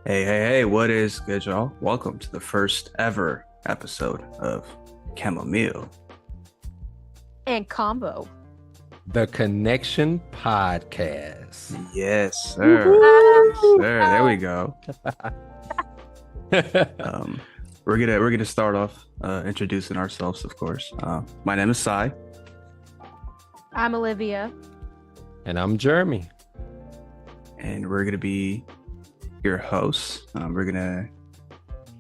Hey, what is good, y'all? Welcome to the first ever episode of Chamomile. And combo. The Connection Podcast. Yes, sir. Yes, Woohoo! sir. There we go. Um, we're gonna start off introducing ourselves, of course. My name is Sai. I'm Olivia. And I'm Jeremy. And we're gonna be your hosts. We're gonna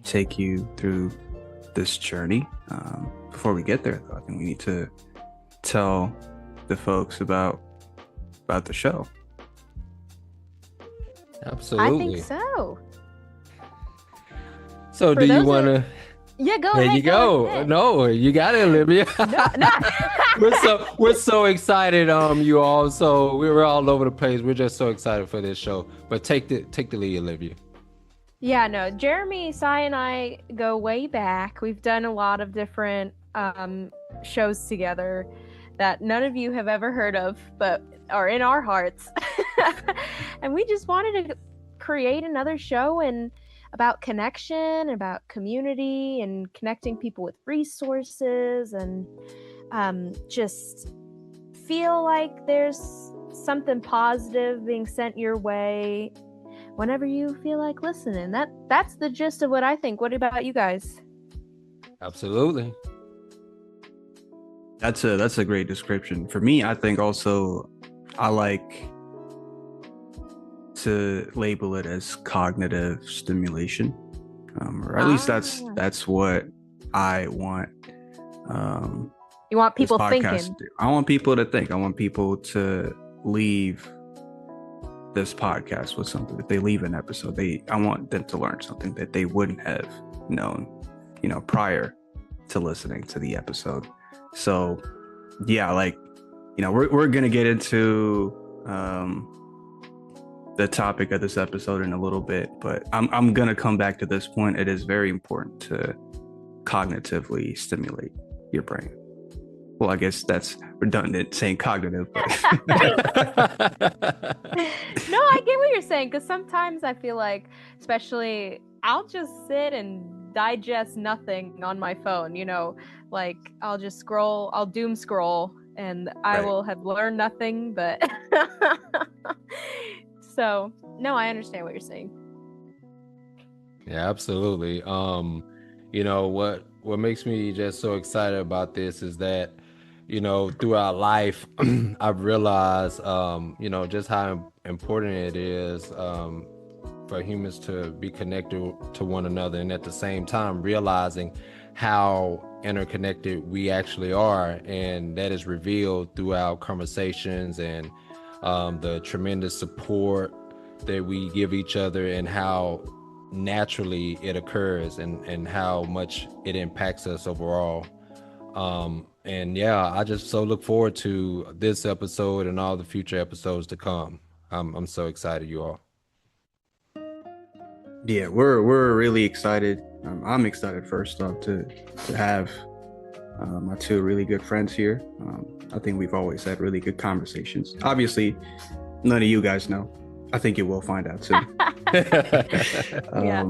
take you through this journey. Before we get there, though, I think we need to tell the folks about the show. Absolutely. I think so. So For do you those want to? Yeah, go There ahead. you go. No, you got it, Olivia. No. we're so excited, you all. So we were all over the place. We're just so excited for this show. But take the lead, Olivia. Yeah, no. Jeremy, Sai, and I go way back. We've done a lot of different shows together that none of you have ever heard of, but are in our hearts. And we just wanted to create another show and about connection, about community, and connecting people with resources, and just feel like there's something positive being sent your way whenever you feel like listening. That's the gist of what I think. What about you guys? Absolutely. That's a great description. For me, I think also I like to label it as cognitive stimulation, or at least that's what I want. You want people this podcast thinking. to do. I want people to think. I want people to leave this podcast with something. If they leave an episode, I want them to learn something that they wouldn't have known, prior to listening to the episode. So, yeah, we're gonna get into the topic of this episode in a little bit, but I'm gonna come back to this point. It is very important to cognitively stimulate your brain. Well, I guess that's redundant saying cognitive. But No, I get what you're saying, because sometimes I feel like, especially, I'll just sit and digest nothing on my phone, like I'll just scroll, I'll doom scroll, and I Right. will have learned nothing, but so no, I understand what you're saying. Yeah, absolutely. What makes me just so excited about this is that, throughout life, I've realized, just how important it is for humans to be connected to one another, and at the same time realizing how interconnected we actually are, and that is revealed throughout conversations and the tremendous support that we give each other, and how naturally it occurs, and how much it impacts us overall. And yeah, I just so look forward to this episode and all the future episodes to come. I'm so excited, you all. Yeah, we're really excited. I'm excited first off to have my two really good friends here. I think we've always had really good conversations. Obviously, none of you guys know. I think you will find out soon. Yeah.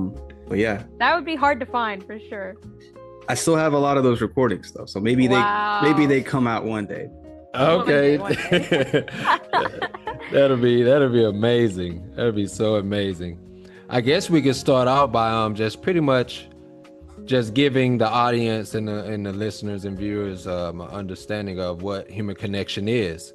But yeah, That would be hard to find for sure. I still have a lot of those recordings though, so maybe they come out one day. Okay. One day. That'll be amazing. That'll be so amazing. I guess we could start out by just pretty much just giving the audience and the listeners and viewers an understanding of what human connection is.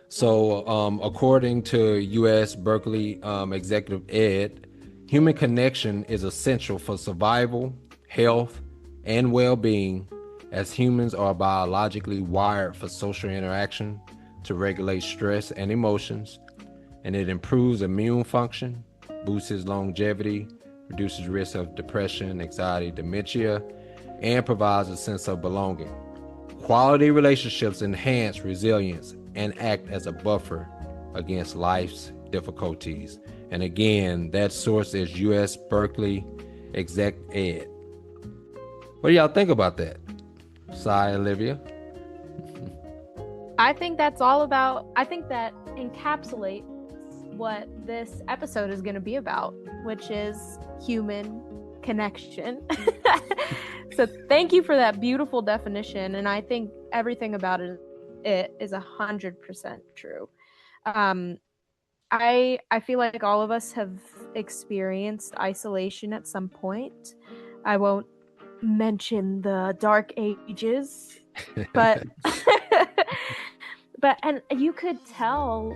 So according to U.S. Berkeley Executive Ed, human connection is essential for survival, health, and well-being, as humans are biologically wired for social interaction to regulate stress and emotions, and it improves immune function, boosts longevity, reduces risk of depression, anxiety, dementia, and provides a sense of belonging. Quality relationships enhance resilience and act as a buffer against life's difficulties. And again, that source is U.S. Berkeley Exec Ed. What do y'all think about that? Sai, Olivia? I think that encapsulates what this episode is going to be about. which is human connection. So thank you for that beautiful definition, and I think everything about it is 100% true. I feel like all of us have experienced isolation at some point. I won't mention the dark ages, but and you could tell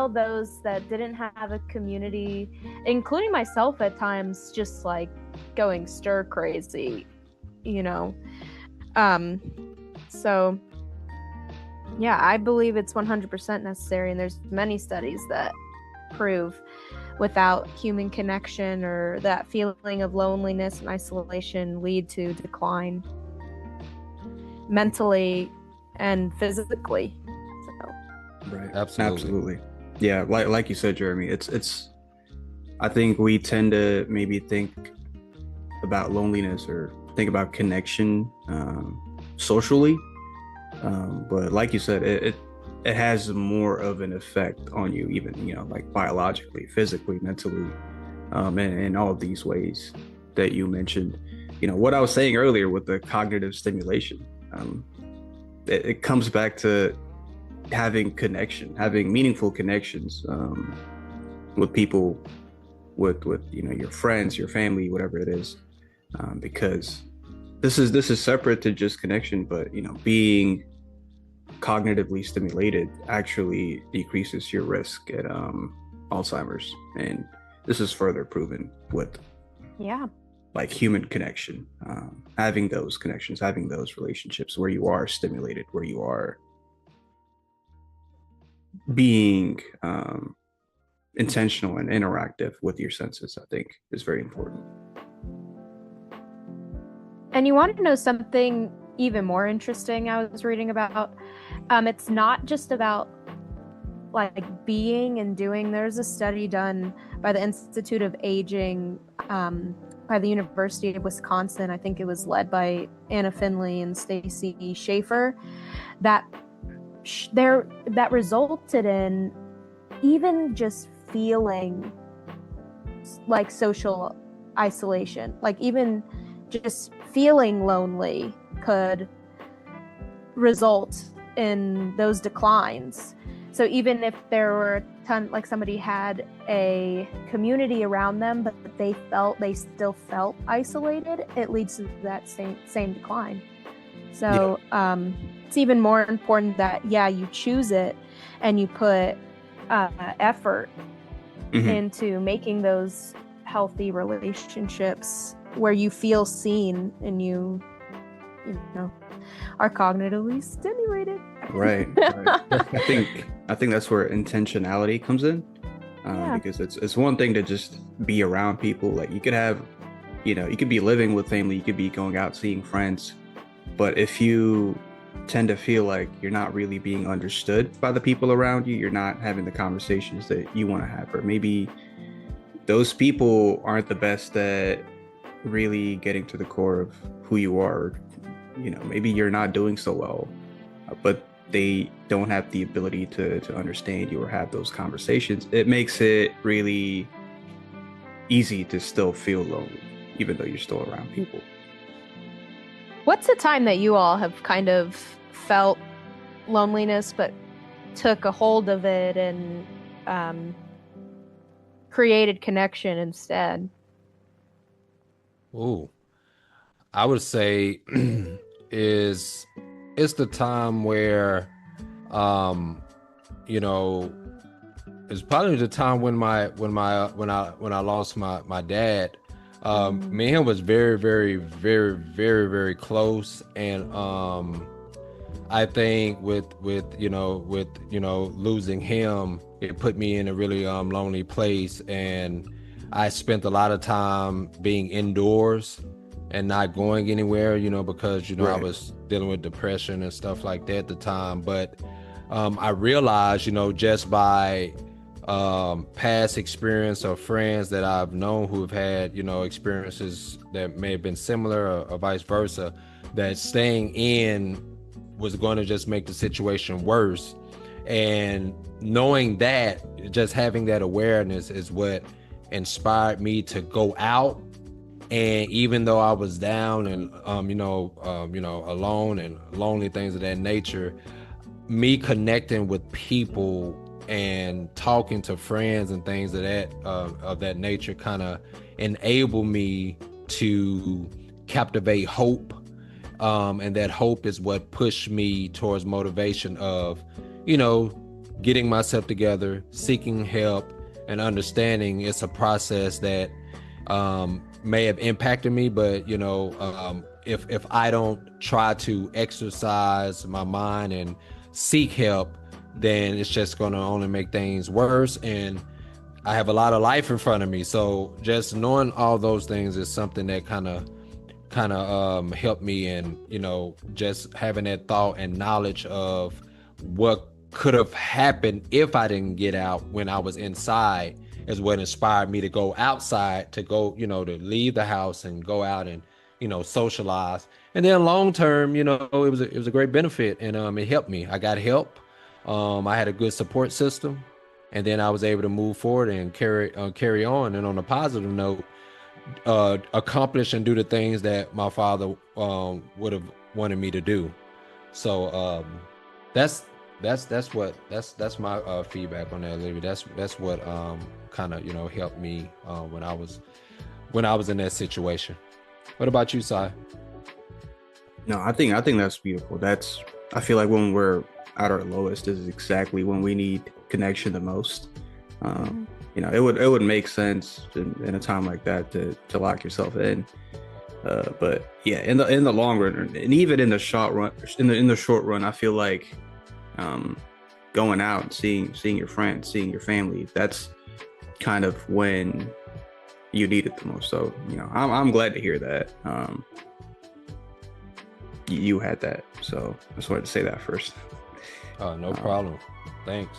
those that didn't have a community, including myself at times, just like going stir crazy, so yeah, I believe it's 100% necessary, and there's many studies that prove without human connection or that feeling of loneliness and isolation lead to decline mentally and physically. So. Right. Absolutely. Yeah, like you said, Jeremy, it's I think we tend to maybe think about loneliness or think about connection socially, but like you said, it has more of an effect on you, even like biologically, physically, mentally, and all of these ways that you mentioned. What I was saying earlier with the cognitive stimulation, it comes back to having meaningful connections with people, with your friends, your family, whatever it is, because this is separate to just connection, but being cognitively stimulated actually decreases your risk at Alzheimer's, and this is further proven with like human connection, having those connections, having those relationships where you are stimulated, where you are being intentional and interactive with your senses, I think is very important. And you want to know something even more interesting I was reading about? It's not just about like being and doing. There's a study done by the Institute of Aging by the University of Wisconsin. I think it was led by Anna Finley and Stacy Schaefer, that resulted in even just feeling like social isolation, like even just feeling lonely could result in those declines. So even if there were a ton, like somebody had a community around them, but they still felt isolated, it leads to that same decline. So it's even more important that you choose it and you put effort into making those healthy relationships where you feel seen and you are cognitively stimulated. Right. I think that's where intentionality comes in, because it's one thing to just be around people. Like you could have, you could be living with family, you could be going out seeing friends, but if you tend to feel like you're not really being understood by the people around you, you're not having the conversations that you want to have, or maybe those people aren't the best at really getting to the core of who you are. Maybe you're not doing so well, but they don't have the ability to understand you or have those conversations. It makes it really easy to still feel lonely, even though you're still around people. What's a time that you all have kind of felt loneliness but took a hold of it and created connection instead? Ooh, I would say it's the time where it's probably the time when I lost my dad. Me and him was very, very, very, very, very close, and I think with losing him, it put me in a really lonely place, and I spent a lot of time being indoors and not going anywhere, because right. I was dealing with depression and stuff like that at the time. But I realized, just by past experience of friends that I've known who have had, experiences that may have been similar or vice versa, that staying in was going to just make the situation worse. And knowing that, just having that awareness is what inspired me to go out. And even though I was down and alone and lonely, things of that nature, me connecting with people and talking to friends and things of that nature kind of enabled me to captivate hope. And that hope is what pushed me towards motivation of, getting myself together, seeking help, and understanding it's a process that may have impacted me, but if I don't try to exercise my mind and seek help, then it's just going to only make things worse. And I have a lot of life in front of me. So just knowing all those things is something that kind of helped me. And, just having that thought and knowledge of what could have happened if I didn't get out when I was inside is what inspired me to go outside, to go, to leave the house and go out and, socialize. And then long term, it was a great benefit, and it helped me. I got help. I had a good support system, and then I was able to move forward and carry on. And on a positive note, accomplish and do the things that my father would have wanted me to do. So that's my feedback on that, Olivia. That's what kind of helped me when I was in that situation. What about you, Sai? No, I think that's beautiful. I feel like when we're at our lowest is exactly when we need connection the most. It would make sense in a time like that to lock yourself in. But yeah, in the long run, and even in the short run, I feel like going out and seeing your friends, seeing your family, that's kind of when you need it the most. So I'm glad to hear that you had that. So I just wanted to say that first. No problem. Thanks.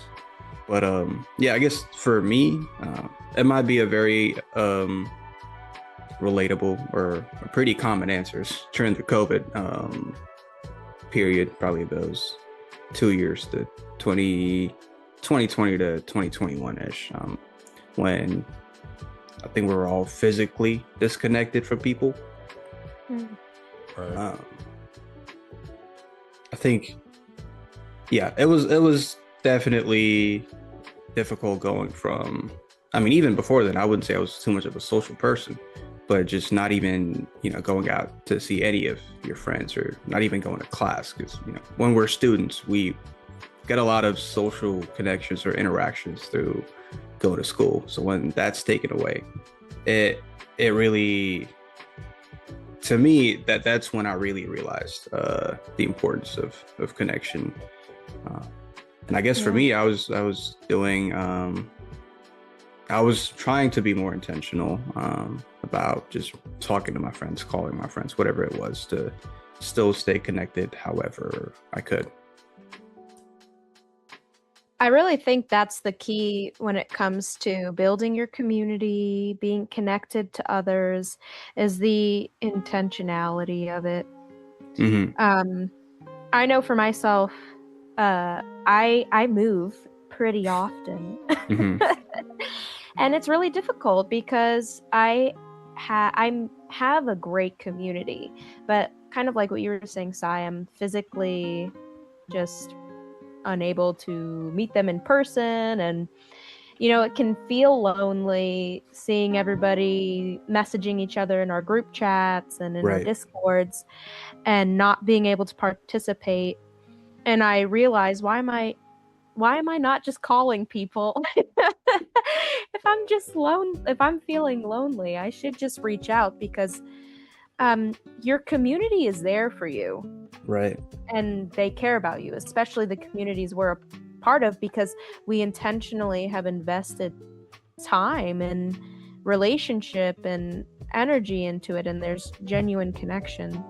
But I guess for me, it might be a very relatable or a pretty common answers during the COVID period, probably those 2 years, the 2020 to 2021-ish, when I think we were all physically disconnected from people. Right. I think, it was definitely difficult going from, even before then, I wouldn't say I was too much of a social person, but just not even, going out to see any of your friends, or not even going to class. Because, when we're students, we get a lot of social connections or interactions through going to school. So when that's taken away, it really, to me, that's when I really realized the importance of connection. And I guess for me, I was doing, I was trying to be more intentional about just talking to my friends, calling my friends, whatever it was, to still stay connected however I could. I really think that's the key when it comes to building your community, being connected to others, is the intentionality of it. Mm-hmm. I know for myself, I move pretty often. Mm-hmm. And it's really difficult because I have a great community, but kind of like what you were saying, Sai, I'm physically just unable to meet them in person, and it can feel lonely seeing everybody messaging each other in our group chats and in our Discords and not being able to participate. And I realized, why am I not just calling people? If I'm feeling lonely, I should just reach out, because your community is there for you. Right. And they care about you, especially the communities we're a part of, because we intentionally have invested time and relationship and energy into it, and there's genuine connection.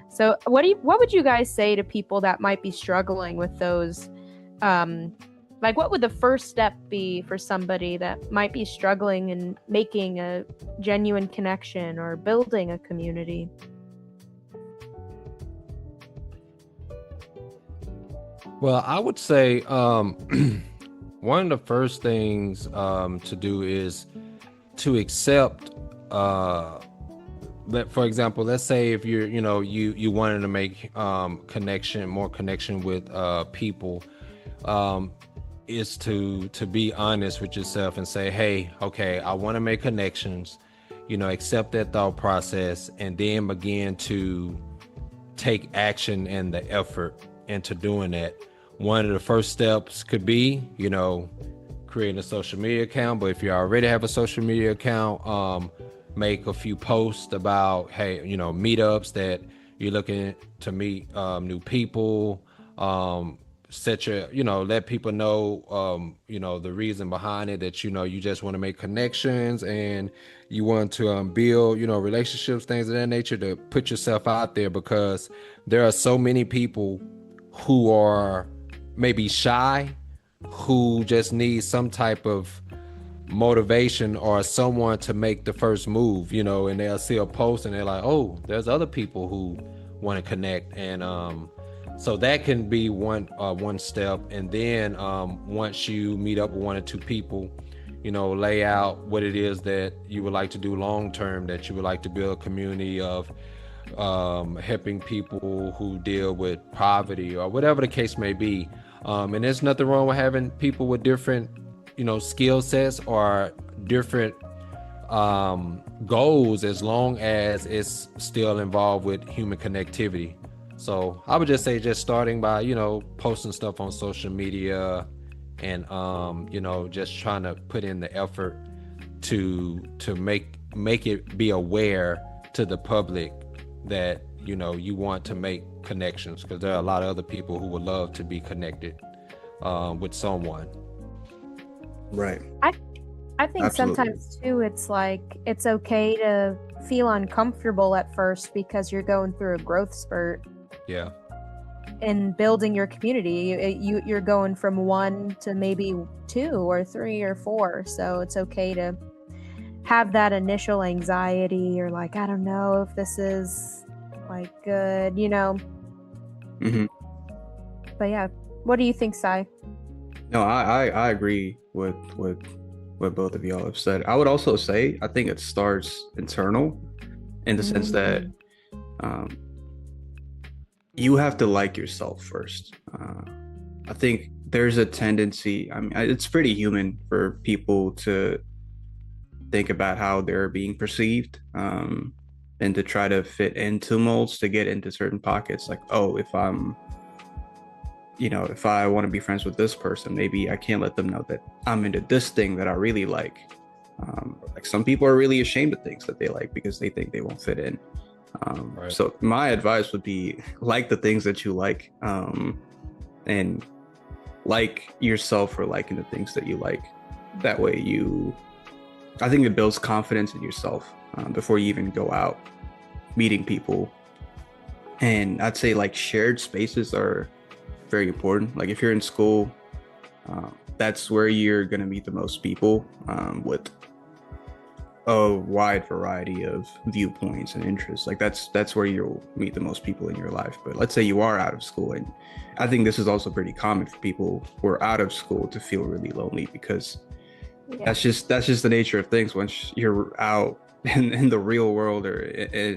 So what would you guys say to people that might be struggling with those, what would the first step be for somebody that might be struggling in making a genuine connection or building a community? Well, I would say one of the first things to do is to accept, for example, let's say if you're, you wanted to make more connection with people, is to be honest with yourself and say, hey, okay, I want to make connections, accept that thought process, and then begin to take action and the effort into doing that. One of the first steps could be, creating a social media account. But if you already have a social media account, make a few posts about, hey, meetups that you're looking to meet new people, let people know, the reason behind it, that, you just want to make connections and you want to build, relationships, things of that nature, to put yourself out there, because there are so many people who are maybe shy, who just need some type of motivation or someone to make the first move, and they'll see a post and they're like, oh, there's other people who want to connect. And so that can be one step. And then once you meet up with one or two people, lay out what it is that you would like to do long term, that you would like to build a community of helping people who deal with poverty or whatever the case may be. And there's nothing wrong with having people with different skill sets or different goals, as long as it's still involved with human connectivity. So I would just say, just starting by posting stuff on social media, and just trying to put in the effort to make it be aware to the public that you want to make connections, because there are a lot of other people who would love to be connected with someone. Right. I think Absolutely. Sometimes too, it's like, it's okay to feel uncomfortable at first because you're going through a growth spurt. Yeah. In building your community, you're going from 1 to maybe 2 or 3 or 4. So it's okay to have that initial anxiety, or like, I don't know if this is like good, Mm-hmm. But yeah, what do you think, Sai? No, I agree with what both of y'all have said. I would also say, I think it starts internal, in the sense that you have to like yourself first. I think there's a tendency, I mean, it's pretty human for people to think about how they're being perceived, and to try to fit into molds, to get into certain pockets. Like, oh, if I want to be friends with this person, maybe I can't let them know that I'm into this thing that I really like. Like, some people are really ashamed of things that they like because they think they won't fit in. Right. So my advice would be, like the things that you like, and like yourself for liking the things that you like. That way I think it builds confidence in yourself before you even go out meeting people. And I'd say, like, shared spaces are very important. Like, if you're in school, that's where you're going to meet the most people, with a wide variety of viewpoints and interests. Like, that's where you'll meet the most people in your life. But let's say you are out of school, and I think this is also pretty common for people who are out of school to feel really lonely, because that's just the nature of things. Once you're out in the real world, or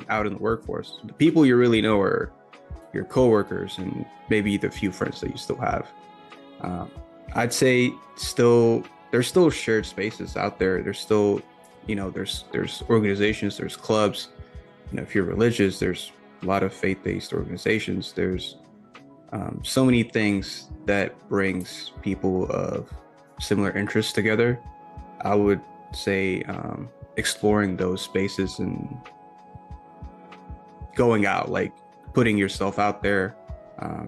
out in the workforce, the people you really know are your coworkers and maybe the few friends that you still have. I'd say there's still shared spaces out there. There's still, there's organizations, there's clubs. If you're religious, there's a lot of faith-based organizations. There's so many things that brings people of similar interests together. I would say exploring those spaces and going out, like putting yourself out there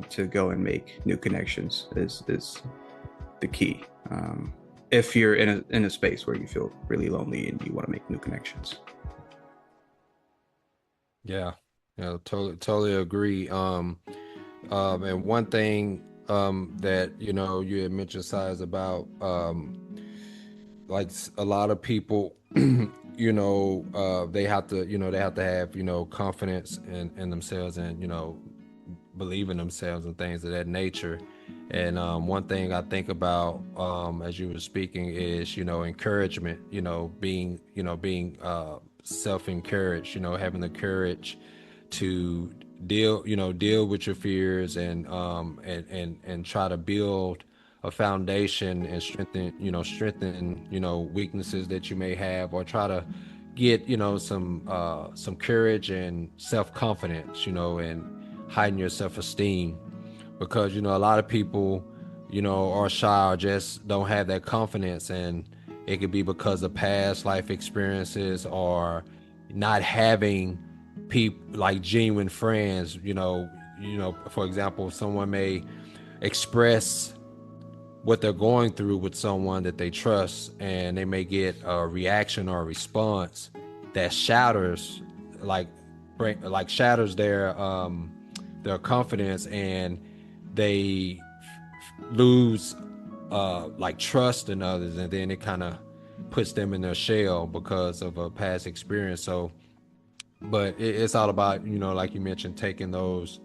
to go and make new connections is the key. If you're in a space where you feel really lonely and you want to make new connections. Yeah, totally agree. And one thing that you had mentioned, size, about like a lot of people, they have to have confidence in themselves, and believe in themselves and things of that nature. And one thing I think about as you were speaking is, encouragement, being self-encouraged, having the courage to deal with your fears and try to build a foundation and strengthen weaknesses that you may have, or try to get some courage and self-confidence, and heighten your self-esteem, because a lot of people are shy or just don't have that confidence, and it could be because of past life experiences or not having people like genuine friends. For example, someone may express what they're going through with someone that they trust, and they may get a reaction or a response that shatters shatters their confidence, and they lose trust in others, and then it kind of puts them in their shell because of a past experience. So but it's all about, like you mentioned, taking those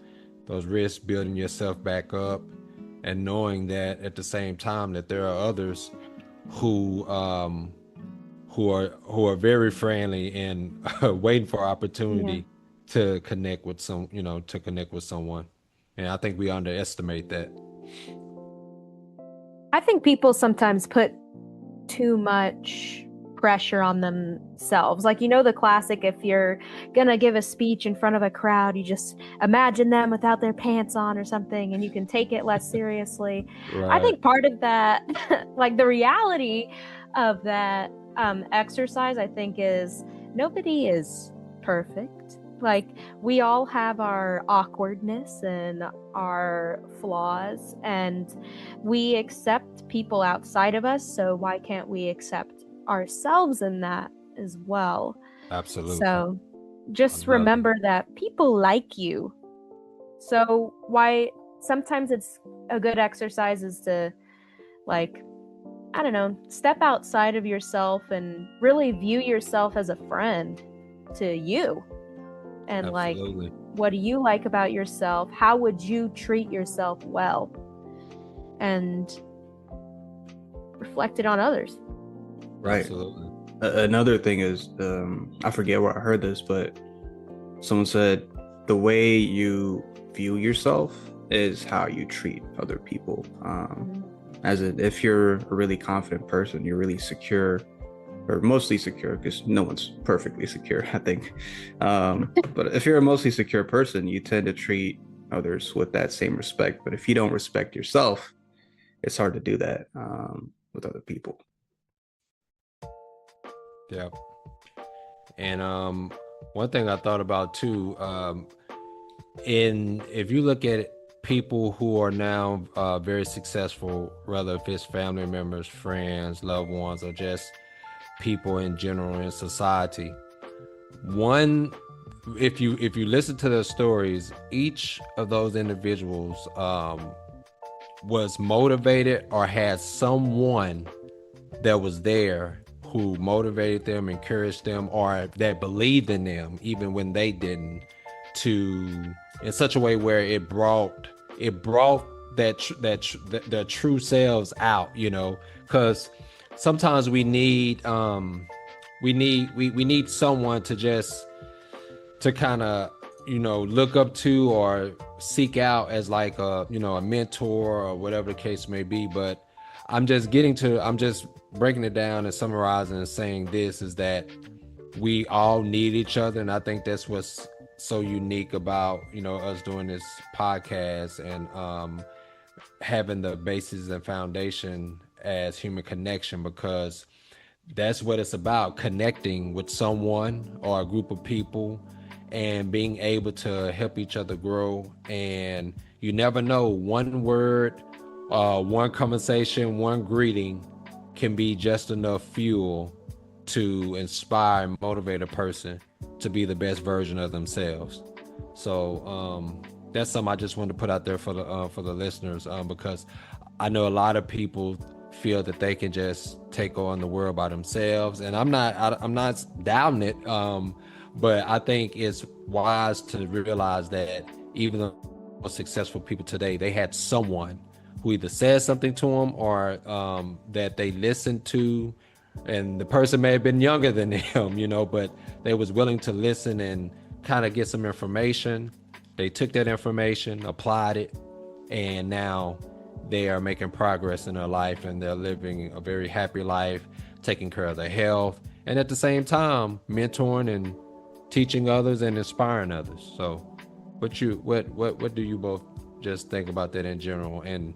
risks, building yourself back up, and knowing that at the same time that there are others who are very friendly and waiting for opportunity to connect with someone. And I think we underestimate that. I think people sometimes put too much pressure on themselves. Like, the classic, if you're gonna give a speech in front of a crowd, you just imagine them without their pants on or something, and you can take it less seriously. Right. I think part of that, like the reality of that exercise, I think, is nobody is perfect. Like, we all have our awkwardness and our flaws, and we accept people outside of us, so why can't we accept ourselves in that as well? Absolutely. So just remember that people like you. So why sometimes it's a good exercise is to, like, I don't know, step outside of yourself and really view yourself as a friend to you. And Absolutely. Like, what do you like about yourself? How would you treat yourself well? And reflect it on others. Right. Absolutely. Another thing is, I forget where I heard this, but someone said the way you view yourself is how you treat other people. If you're a really confident person, you're really secure, or mostly secure, because no one's perfectly secure, I think. But if you're a mostly secure person, you tend to treat others with that same respect. But if you don't respect yourself, it's hard to do that with other people. Yeah. And one thing I thought about too, if you look at people who are now very successful, whether if it's family members, friends, loved ones, or just people in general in society, if you listen to their stories, each of those individuals was motivated or had someone that was there who motivated them, encouraged them, or that believed in them even when they didn't, in such a way where it brought their true selves out, because sometimes we need someone to kind of look up to or seek out as like a mentor or whatever the case may be. But I'm just breaking it down and summarizing and saying this is that we all need each other, and I think that's what's so unique about us doing this podcast and having the basis and foundation as human connection, because that's what it's about, connecting with someone or a group of people and being able to help each other grow. And you never know, one word, one conversation, one greeting can be just enough fuel to inspire and motivate a person to be the best version of themselves. So that's something I just wanted to put out there for the listeners, because I know a lot of people feel that they can just take on the world by themselves, and I'm not doubting it, but I think it's wise to realize that even the most successful people today, they had someone who either said something to them or that they listened to, and the person may have been younger than them, you know, but they was willing to listen and kind of get some information. They took that information, applied it, and now they are making progress in their life, and they're living a very happy life, taking care of their health, and at the same time mentoring and teaching others and inspiring others. So what do you both just think about that in general? And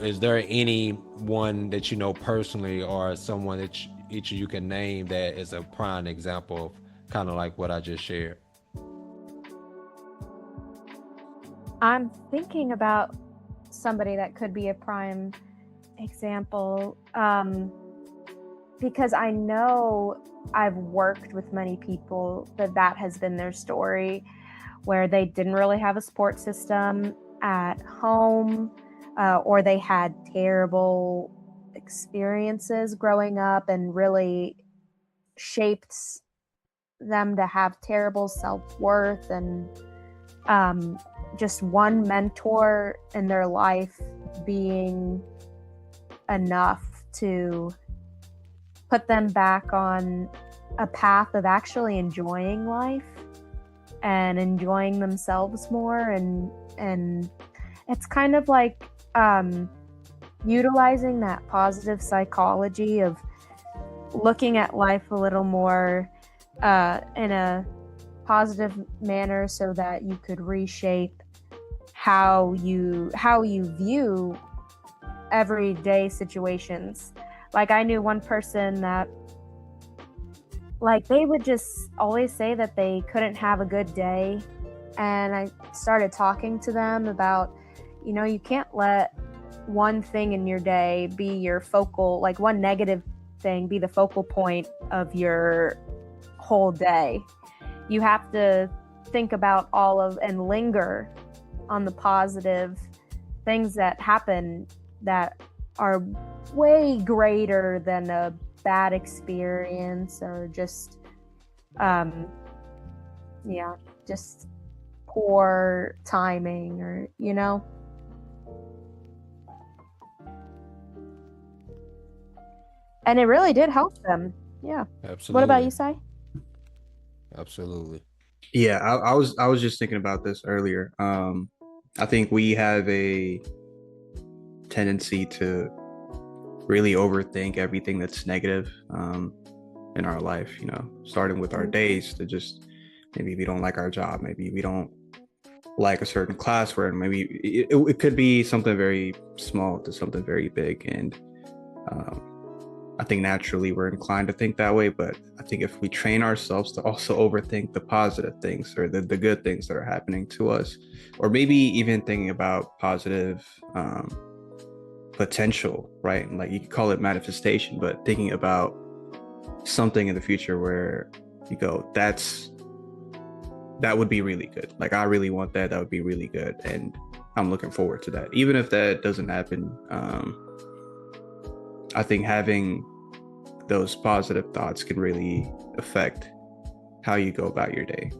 is there anyone that you know personally or someone that each of you can name that is a prime example of kind of like what I just shared? I'm thinking about somebody that could be a prime example, because I know I've worked with many people that has been their story, where they didn't really have a support system at home, or they had terrible experiences growing up and really shaped them to have terrible self-worth, and just one mentor in their life being enough to put them back on a path of actually enjoying life and enjoying themselves more. And it's kind of like utilizing that positive psychology of looking at life a little more in a positive manner, so that you could reshape how you view everyday situations. Like, I knew one person that, like, they would just always say that they couldn't have a good day, and I started talking to them about, you know, you can't let one thing in your day be your focal, like one negative thing be the focal point of your whole day. You have to think about all of and linger on the positive things that happen that are way greater than a bad experience, or just just poor timing, or, you know. And it really did help them. Yeah. Absolutely. What about you, Sai? Absolutely. Yeah, I was just thinking about this earlier. I think we have a tendency to really overthink everything that's negative in our life, you know, starting with our days, to just, maybe we don't like our job, maybe we don't like a certain class we're in, maybe it could be something very small to something very big. And I think naturally we're inclined to think that way, but I think if we train ourselves to also overthink the positive things, or the good things that are happening to us, or maybe even thinking about positive potential, right? Like, you could call it manifestation, but thinking about something in the future where you go, that would be really good. Like, I really want that. That would be really good. And I'm looking forward to that. Even if that doesn't happen, I think having those positive thoughts can really affect how you go about your day.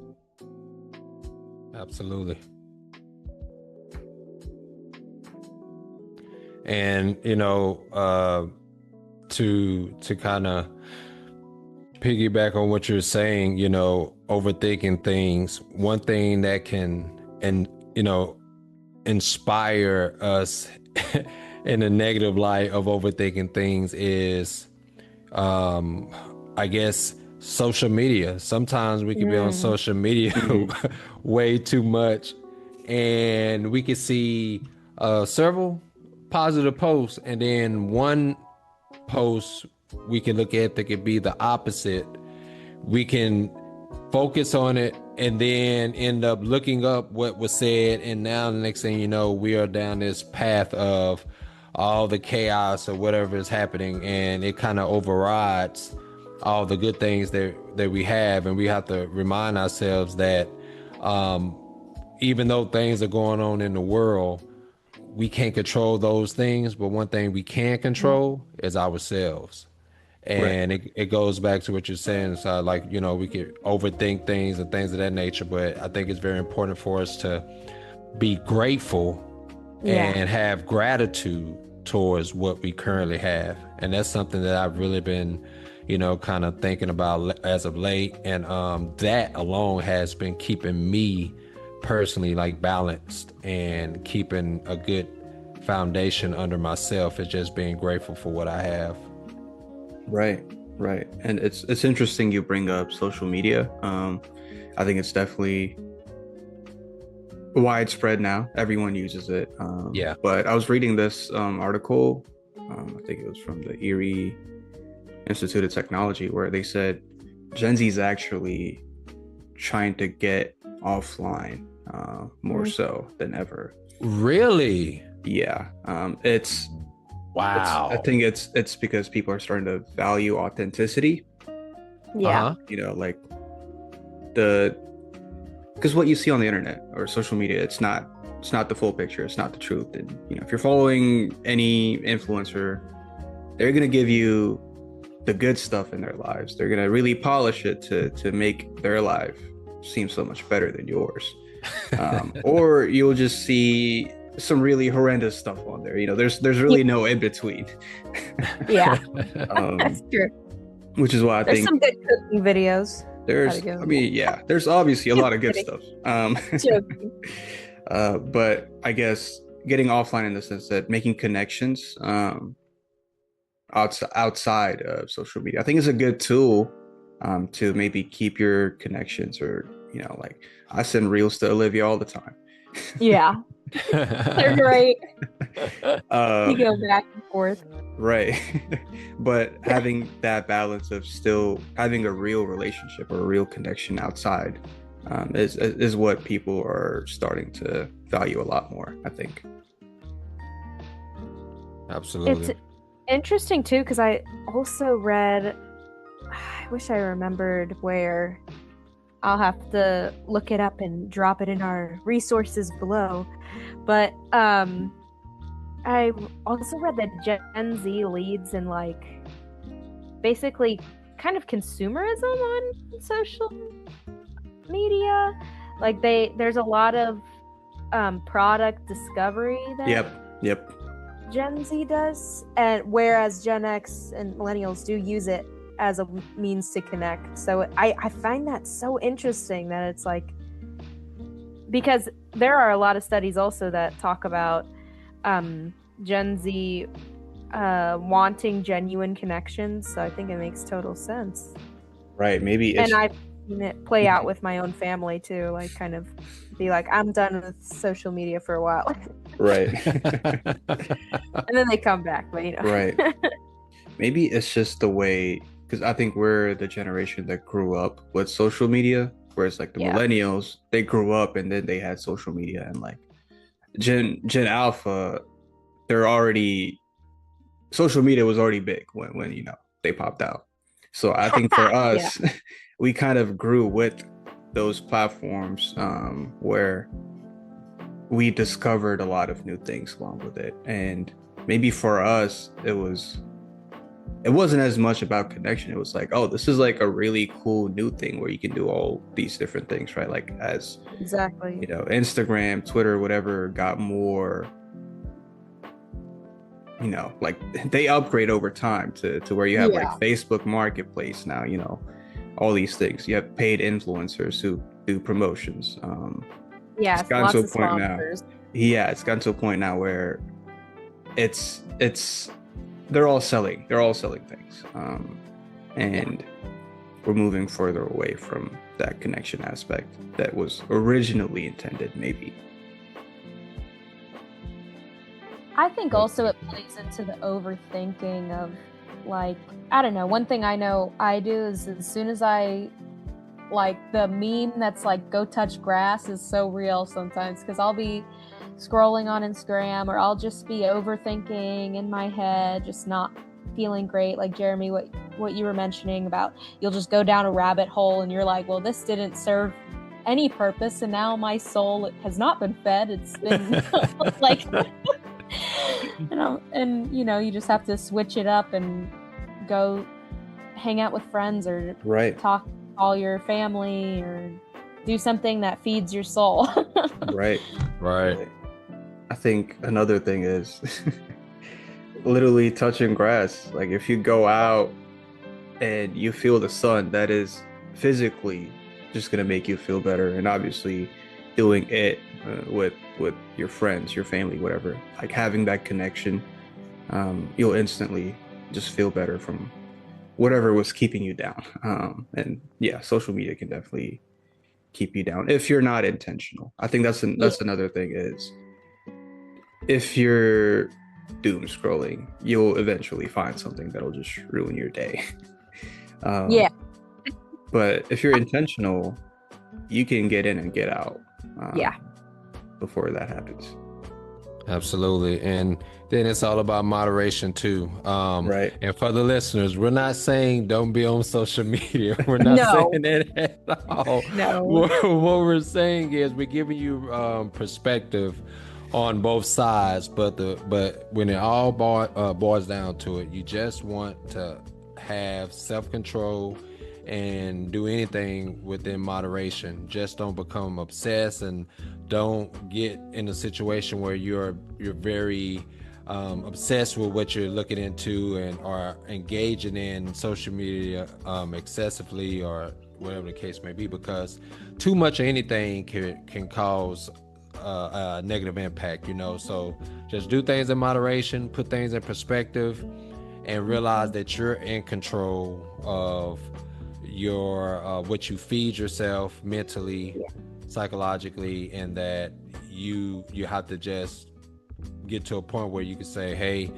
Absolutely. And, you know, to kind of piggyback on what you're saying, you know, overthinking things, one thing that can, and, you know, inspire us in a negative light of overthinking things is, I guess, social media. Sometimes we can be on social media way too much, and we can see several positive posts, and then one post we can look at that could be the opposite. We can focus on it and then end up looking up what was said, and now the next thing you know, we are down this path of all the chaos or whatever is happening, and it kind of overrides all the good things that we have. And we have to remind ourselves that even though things are going on in the world, we can't control those things, but one thing we can control is ourselves. And it goes back to what you're saying. So, like, you know, we could overthink things and things of that nature, but I think it's very important for us to be grateful and have gratitude towards what we currently have. And that's something that I've really been, kind of thinking about as of late. And that alone has been keeping me personally like balanced and keeping a good foundation under myself, is just being grateful for what I have. Right. And it's interesting you bring up social media. I think it's definitely widespread now. Everyone uses it. But I was reading this article, I think it was from the Erie Institute of Technology, where they said Gen Z is actually trying to get offline more so than ever. Really? Yeah. It's wow. I think it's because people are starting to value authenticity. Yeah. Like because what you see on the internet or social media, it's not the full picture. It's not the truth. And if you're following any influencer, they're gonna give you the good stuff in their lives. They're gonna really polish it to make their life seem so much better than yours. Or you'll just see some really horrendous stuff on there. There's really no in between. Yeah, that's true. Which is why there's some good cooking videos. There's obviously a lot of good stuff. But I guess getting offline in the sense that making connections outside of social media, I think is a good tool to maybe keep your connections, or like I send reels to Olivia all the time. Yeah. They're great. You go back and forth. Right. But having that balance of still having a real relationship or a real connection outside is what people are starting to value a lot more, I think. Absolutely. It's interesting too, because I also read, I wish I remembered where, I'll have to look it up and drop it in our resources below. But I also read that Gen Z leads in like basically kind of consumerism on social media. Like there's a lot of product discovery that Yep. Gen Z does, and whereas Gen X and millennials do use it as a means to connect. So I find that so interesting that it's like, because there are a lot of studies also that talk about Gen Z wanting genuine connections. So I think it makes total sense. Right. Maybe and I've seen it play out with my own family too, like kind of be like, I'm done with social media for a while. Right. And then they come back, but Right. Maybe it's just the way, because I think we're the generation that grew up with social media, whereas like the millennials, they grew up and then they had social media, and like Gen Alpha, social media was already big when they popped out. So I think for us, we kind of grew with those platforms where we discovered a lot of new things along with it. And maybe for us, it wasn't as much about connection. It was like, oh, this is like a really cool new thing where you can do all these different things, right? Like as exactly, Instagram, Twitter, whatever got more, like they upgrade over time to where you have like Facebook Marketplace now, all these things. You have paid influencers who do promotions. It's gotten to a point now. It's gotten to a point now where it's they're all selling things, and we're moving further away from that connection aspect that was originally intended, maybe. I think also it plays into the overthinking of, like, I don't know, one thing I know I do is as soon as I, like, the meme that's like, go touch grass is so real sometimes, because I'll be scrolling on Instagram, or I'll just be overthinking in my head, just not feeling great. Like Jeremy, what you were mentioning about, you'll just go down a rabbit hole and you're like, well, this didn't serve any purpose, and now my soul has not been fed. It's been like, and you just have to switch it up and go hang out with friends, or call your family, or do something that feeds your soul. Right. I think another thing is literally touching grass. Like if you go out and you feel the sun, that is physically just gonna make you feel better. And obviously, doing it with your friends, your family, whatever, like having that connection, you'll instantly just feel better from whatever was keeping you down. And yeah, social media can definitely keep you down if you're not intentional. I think Yeah. that's another thing is if you're doom scrolling, you'll eventually find something that'll just ruin your day. Yeah. Um, but if you're intentional, you can get in and get out Yeah. before that happens. Absolutely. And then it's all about moderation too. Right. And for the listeners, we're not saying don't be on social media. We're not No. saying that at all. No. What we're saying is we're giving you perspective on both sides, but when it all boils down to it, you just want to have self-control and do anything within moderation. Just don't become obsessed and don't get in a situation where you're very obsessed with what you're looking into and are engaging in social media excessively or whatever the case may be, because too much of anything can cause a negative impact, so just do things in moderation, put things in perspective, and realize that you're in control of your what you feed yourself mentally, psychologically, and that you have to just get to a point where you can say, hey,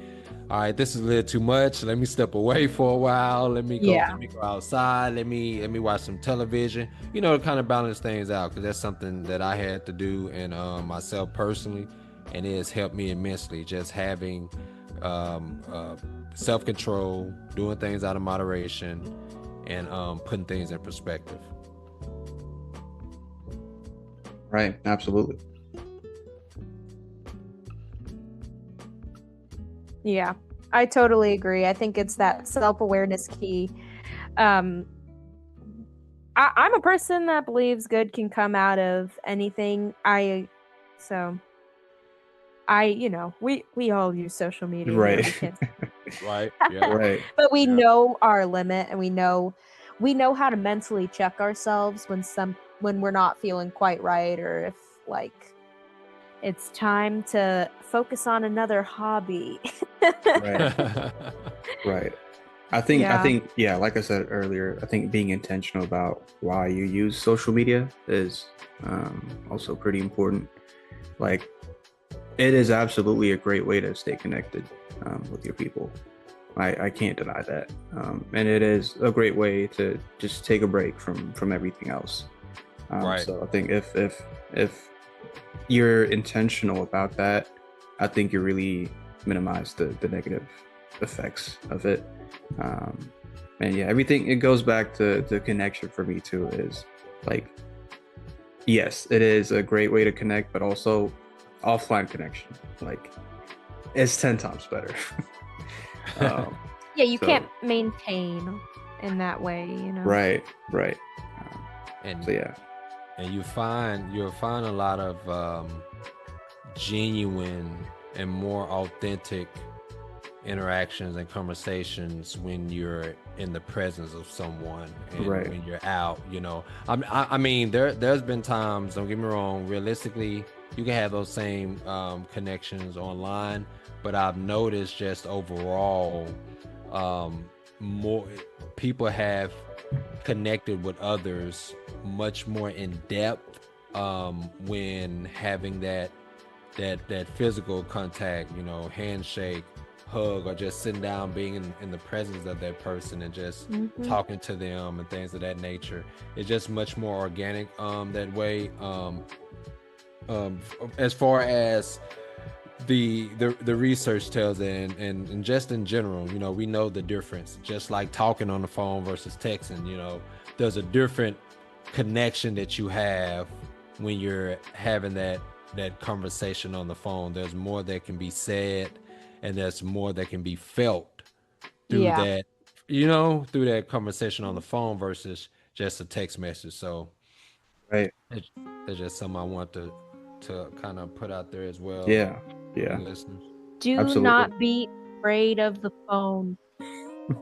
all right, this is a little too much, let me step away for a while, let me go outside, let me watch some television, to kind of balance things out, because that's something that I had to do and myself personally, and it has helped me immensely, just having self-control, doing things out of moderation, and putting things in perspective. Right. Absolutely. Yeah, I totally agree. I think it's that self-awareness key. I'm a person that believes good can come out of anything. We all use social media here. Right. We can't, Right. Yeah. Right. but we Yeah. know our limit, and we know how to mentally check ourselves when we're not feeling quite right, or if like it's time to focus on another hobby. Right. Right. I think, yeah, like I said earlier, I think being intentional about why you use social media is also pretty important. Like, it is absolutely a great way to stay connected with your people. I can't deny that. And it is a great way to just take a break from everything else. Right. So I think if you're intentional about that, I think you really minimize the negative effects of it. And yeah, everything, it goes back to the connection for me too, is like, yes, it is a great way to connect, but also offline connection, like, it's 10 times better. Yeah, you so- can't maintain in that way, Right. And So yeah. and you'll find a lot of genuine and more authentic interactions and conversations when you're in the presence of someone and Right. when you're out. I mean, there's been times, don't get me wrong, realistically you can have those same connections online, but I've noticed just overall more people have connected with others much more in depth when having that physical contact, handshake, hug, or just sitting down, being in the presence of that person and just talking to them and things of that nature. It's just much more organic that way. As far as the research tells it, and just in general, we know the difference, just like talking on the phone versus texting. There's a different connection that you have when you're having that conversation on the phone. There's more that can be said, and there's more that can be felt through that, through that conversation on the phone versus just a text message. So Right. that's just something I want to to kind of put out there as well. Yeah. Listeners. Do Absolutely. not be afraid of the phone.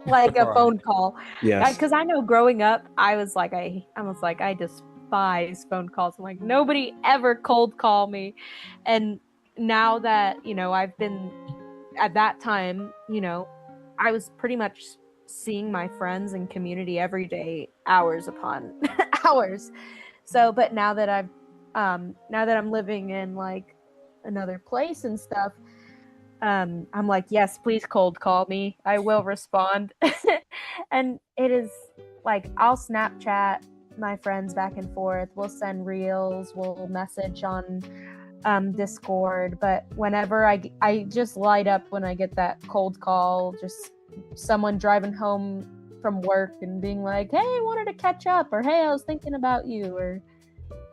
Like a Right. phone call. Yes. Because I know growing up, I despise phone calls. I'm like, nobody ever cold call me. And now that, I've been at that time, I was pretty much seeing my friends and community every day, hours upon hours. So, but now that I'm living in like another place and stuff, I'm like, yes, please cold call me. I will respond. And it is like, I'll Snapchat my friends back and forth. We'll send reels. We'll message on Discord. But whenever I just light up when I get that cold call, just someone driving home from work and being like, hey, I wanted to catch up, or hey, I was thinking about you, or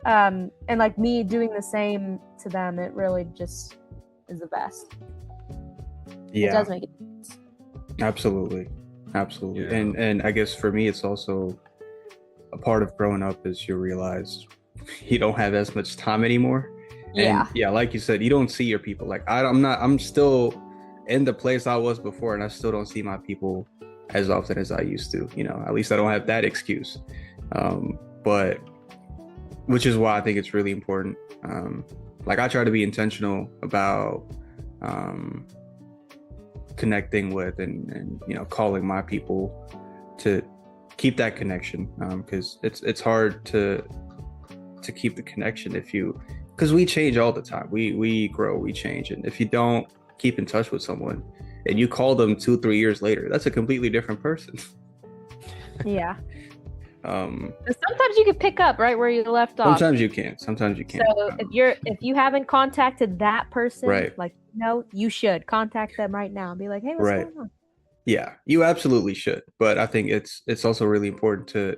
and like me doing the same to them. It really just is the best. Yeah. It does make it. Absolutely. Yeah. And I guess for me, it's also a part of growing up is you realize you don't have as much time anymore. Yeah. And yeah, like you said, you don't see your people. Like I'm still in the place I was before, and I still don't see my people as often as I used to. At least I don't have that excuse. But which is why I think it's really important. Like I try to be intentional about connecting with and calling my people to keep that connection, because it's hard to keep the connection because we change all the time. We grow, we change, and if you don't keep in touch with someone and you call them 2-3 years later, that's a completely different person. Yeah. Sometimes you can pick up right where you left off. Sometimes you can. So if you haven't contacted that person, right, like you should contact them right now and be like, hey, what's going on? Yeah, you absolutely should. But I think it's also really important to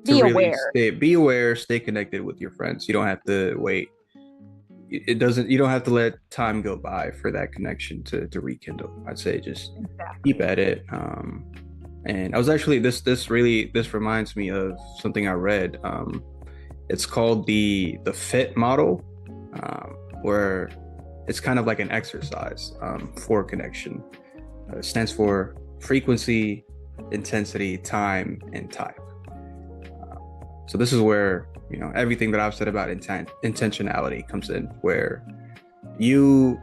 be really aware. Stay connected with your friends. You don't have to wait. You don't have to let time go by for that connection to rekindle. I'd say just keep at it. And I was actually this reminds me of something I read. It's called the FIT model, where it's kind of like an exercise for connection. It stands for frequency, intensity, time, and type. So this is where everything that I've said about intentionality comes in, where you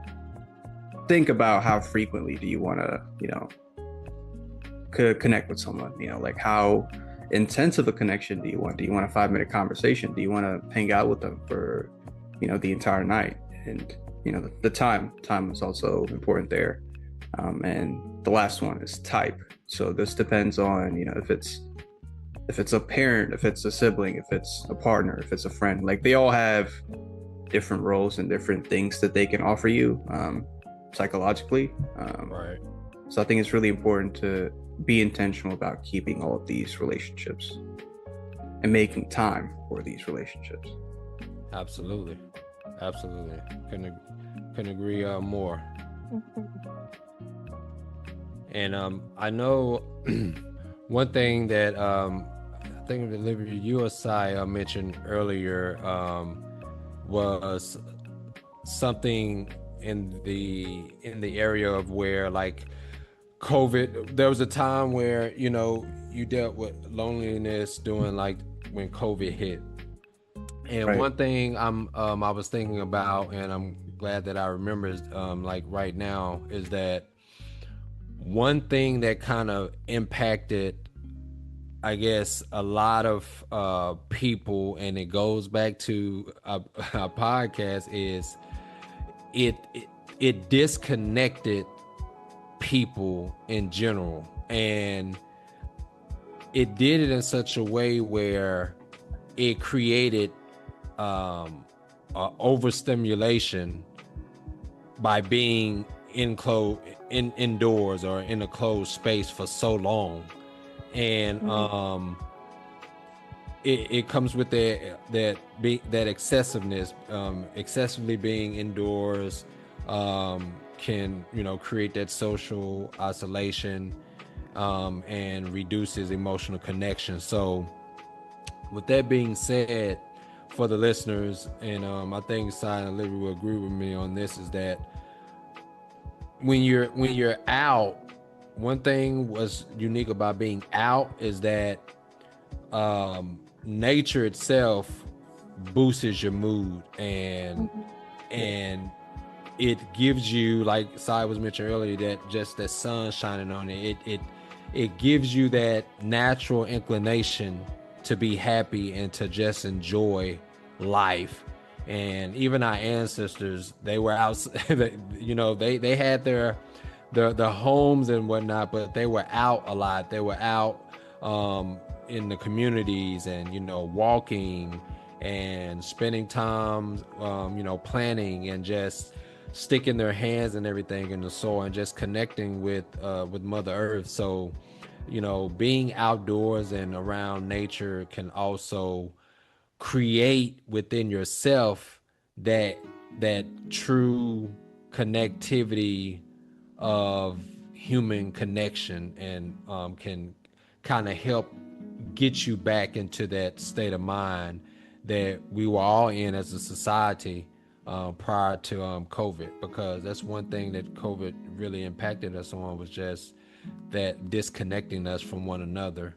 think about how frequently do you want to connect with someone. Like how intense of a connection do you want? Do you want a 5-minute conversation? Do you want to hang out with them for the entire night? And the time is also important there. And the last one is type. So this depends on if it's a parent, if it's a sibling, if it's a partner, if it's a friend. Like they all have different roles and different things that they can offer you psychologically. Right. So I think it's really important to be intentional about keeping all of these relationships and making time for these relationships. Absolutely. Couldn't agree more. And I know one thing that I think Olivia, you or Sai mentioned earlier was something in the area of where like COVID. There was a time where you dealt with loneliness during like when COVID hit. And right. One thing I was thinking about, and I'm glad that I remember like right now, is that one thing that kind of impacted, I guess, a lot of people, and it goes back to our podcast, is it disconnected people in general, and it did it in such a way where it created overstimulation by being indoors or in a closed space for so long. And it comes with that excessiveness. Excessively being indoors can create that social isolation and reduces emotional connection. So with that being said, for the listeners, and I think Sai and Olivia will agree with me on this, is that when you're out, one thing was unique about being out is that nature itself boosts your mood, and it gives you, like Sai was mentioned earlier, that just the sun shining on it, it gives you that natural inclination to be happy and to just enjoy life. And even our ancestors, they were out, you know, they had their homes and whatnot, but they were out a lot. They were out in the communities, and, you know, walking and spending time, you know, planting and just sticking their hands and everything in the soil and just connecting with Mother Earth. So, you know, being outdoors and around nature can also create within yourself that true connectivity of human connection, and can kind of help get you back into that state of mind that we were all in as a society prior to COVID, because that's one thing that COVID really impacted us on, was just that disconnecting us from one another,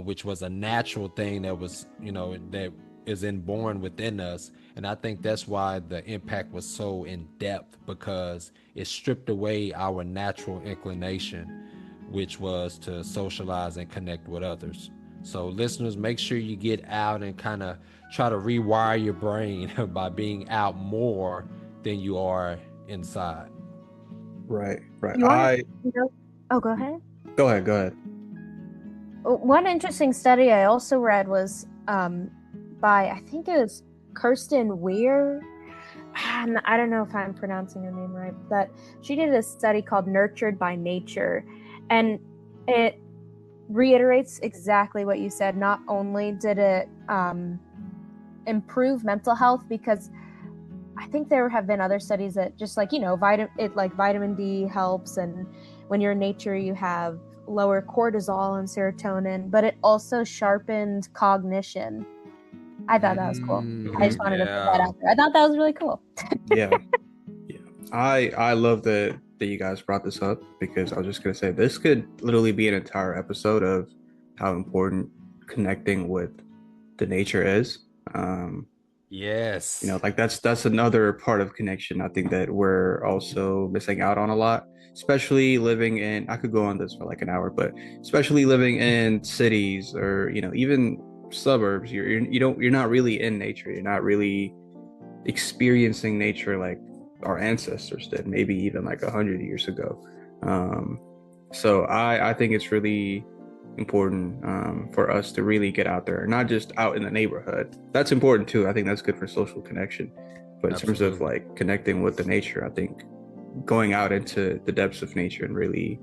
which was a natural thing that was, you know, that is inborn within us. And I think that's why the impact was so in depth, because it stripped away our natural inclination, which was to socialize and connect with others. So listeners, make sure you get out and kind of try to rewire your brain by being out more than you are inside. Right. Oh, go ahead. Go ahead. One interesting study I also read was by, I think it was Kirsten Weir. I don't know if I'm pronouncing her name right, but she did a study called Nurtured by Nature, and it reiterates exactly what you said. Not only did it improve mental health, because I think there have been other studies that just, like, you know, vitamin D helps, and when you're in nature you have lower cortisol and serotonin, but it also sharpened cognition. I thought that was cool. I just wanted to put that out there. I thought that was really cool. Yeah. I love that you guys brought this up, because I was just gonna say this could literally be an entire episode of how important connecting with the nature is. Yes. You know, like that's another part of connection I think that we're also missing out on a lot, especially living in, I could go on this for like an hour, but especially living in cities, or, you know, even suburbs, you're not really in nature. You're not really experiencing nature like our ancestors did, maybe even like 100 years ago. So I think it's really important for us to really get out there, not just out in the neighborhood. That's important too. I think that's good for social connection. But in terms of like connecting with the nature, I think going out into the depths of nature and really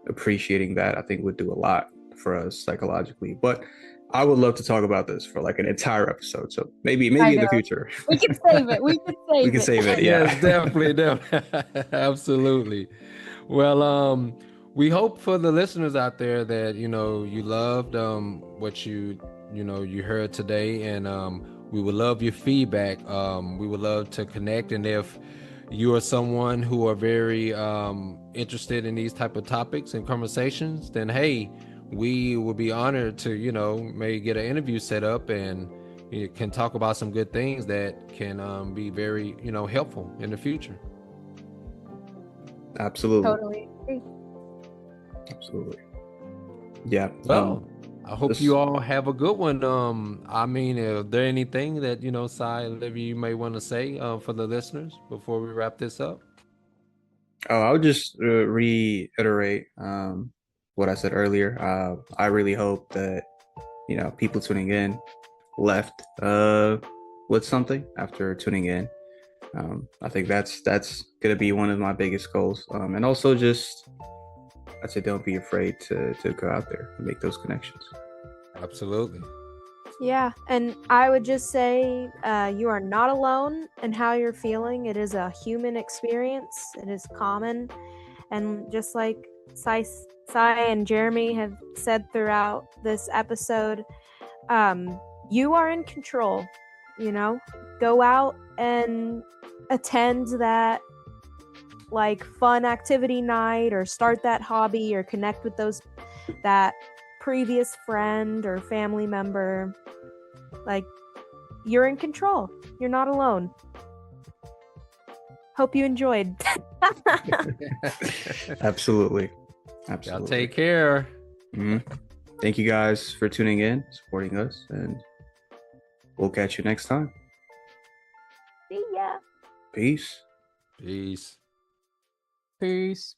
appreciating that, I think would do a lot for us psychologically. But I would love to talk about this for like an entire episode. So maybe in the future. We can save it. We can save it. Yeah. Yes, definitely. Absolutely. Well, we hope for the listeners out there that, you know, you loved what you heard today, and we would love your feedback. We would love to connect, and if you are someone who are very interested in these type of topics and conversations, then hey, we will be honored to, you know, maybe get an interview set up, and you can talk about some good things that can be very, you know, helpful in the future. Absolutely. Totally agree. Absolutely. Yeah. Well, I hope you all have a good one. I mean, is there anything that, you know, Sai, Olivia, you may want to say for the listeners before we wrap this up? Oh, I would just reiterate what I said earlier. I really hope that, you know, people tuning in left with something after tuning in. I think that's gonna be one of my biggest goals. And also just, I'd say, don't be afraid to go out there and make those connections. Absolutely. Yeah, and I would just say you are not alone in how you're feeling. It is a human experience. It is common. And just like Sai and Jeremy have said throughout this episode, you are in control. You know, go out and attend that like fun activity night, or start that hobby, or connect with that previous friend or family member. Like, you're in control. You're not alone. Hope you enjoyed. Absolutely. Y'all take care. Thank you guys for tuning in, supporting us, and we'll catch you next time. See ya. Peace. Peace. Peace.